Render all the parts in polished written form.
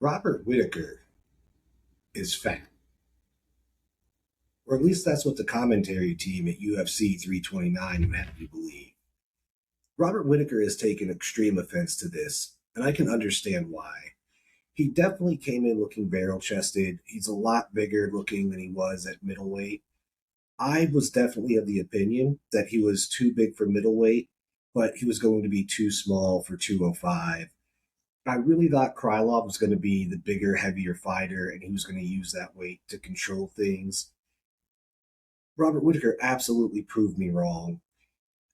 Robert Whittaker is fat, or at least that's what the commentary team at UFC 329 would have you believe. Robert Whittaker has taken extreme offense to this, and I can understand why. He definitely came in looking barrel chested. He's a lot bigger looking than he was at middleweight. I was definitely of the opinion that he was too big for middleweight, but he was going to be too small for 205. I really thought Krylov was going to be the bigger, heavier fighter, and he was going to use that weight to control things. Robert Whittaker absolutely proved me wrong.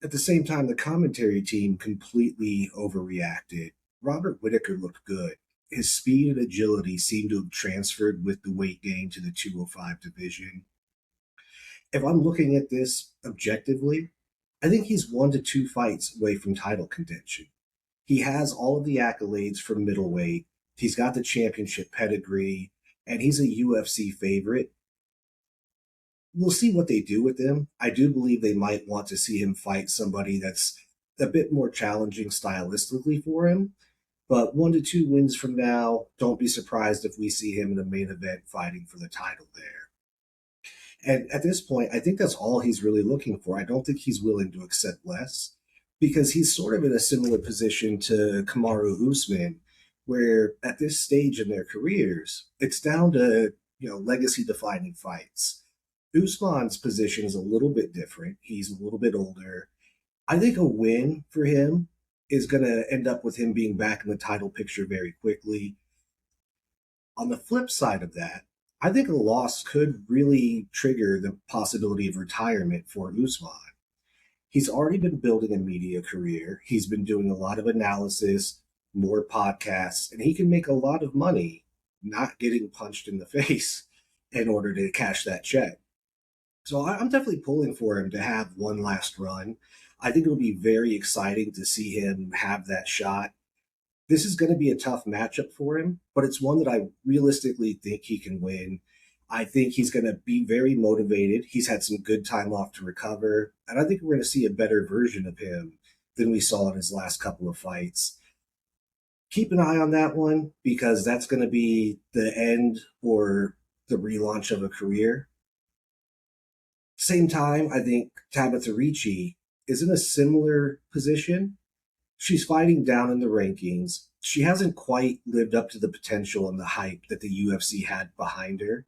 At the same time, the commentary team completely overreacted. Robert Whittaker looked good. His speed and agility seemed to have transferred with the weight gain to the 205 division. If I'm looking at this objectively, I think he's 1 to 2 fights away from title contention. He has all of the accolades for middleweight. He's got the championship pedigree, and he's a UFC favorite. We'll see what they do with him. I do believe they might want to see him fight somebody that's a bit more challenging stylistically for him. But 1 to 2 wins from now, don't be surprised if we see him in the main event fighting for the title there. And at this point, I think that's all he's really looking for. I don't think he's willing to accept less because he's sort of in a similar position to Kamaru Usman, where at this stage in their careers, it's down to, legacy defining fights. Usman's position is a little bit different. He's a little bit older. I think a win for him is going to end up with him being back in the title picture very quickly. On the flip side of that, I think a loss could really trigger the possibility of retirement for Usman. He's already been building a media career. He's been doing a lot of analysis, more podcasts, and he can make a lot of money not getting punched in the face in order to cash that check. So I'm definitely pulling for him to have one last run. I think it'll be very exciting to see him have that shot. This is going to be a tough matchup for him, but it's one that I realistically think he can win. I think he's going to be very motivated. He's had some good time off to recover, and I think we're going to see a better version of him than we saw in his last couple of fights. Keep an eye on that one because that's going to be the end or the relaunch of a career. Same time, I think Tabatha Ricci is in a similar position. She's fighting down in the rankings. She hasn't quite lived up to the potential and the hype that the UFC had behind her.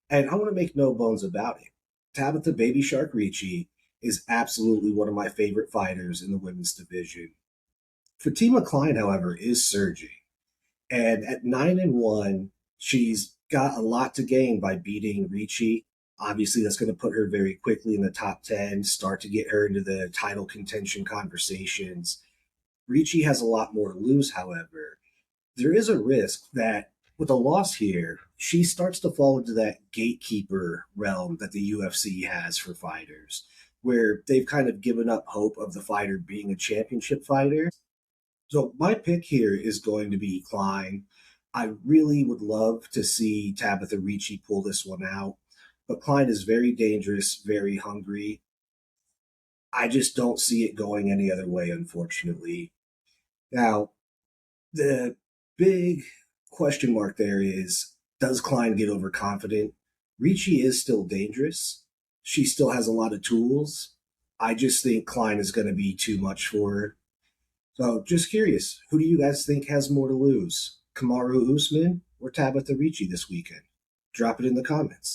And I want to make no bones about it. Tabatha Baby Shark Ricci is absolutely one of my favorite fighters in the women's division. Fatima Kline, however, is surging. And at 9-1, she's got a lot to gain by beating Ricci. Obviously, that's going to put her very quickly in the top 10, start to get her into the title contention conversations. Ricci has a lot more to lose, however. There is a risk that with a loss here, she starts to fall into that gatekeeper realm that the UFC has for fighters, where they've kind of given up hope of the fighter being a championship fighter. So my pick here is going to be Klein. I really would love to see Tabatha Ricci pull this one out, but Klein is very dangerous, very hungry. I just don't see it going any other way, unfortunately. Now, the big question mark there is, does Klein get overconfident? Ricci is still dangerous. She still has a lot of tools. I just think Klein is going to be too much for her. So just curious, who do you guys think has more to lose? Kamaru Usman or Tabatha Ricci this weekend? Drop it in the comments.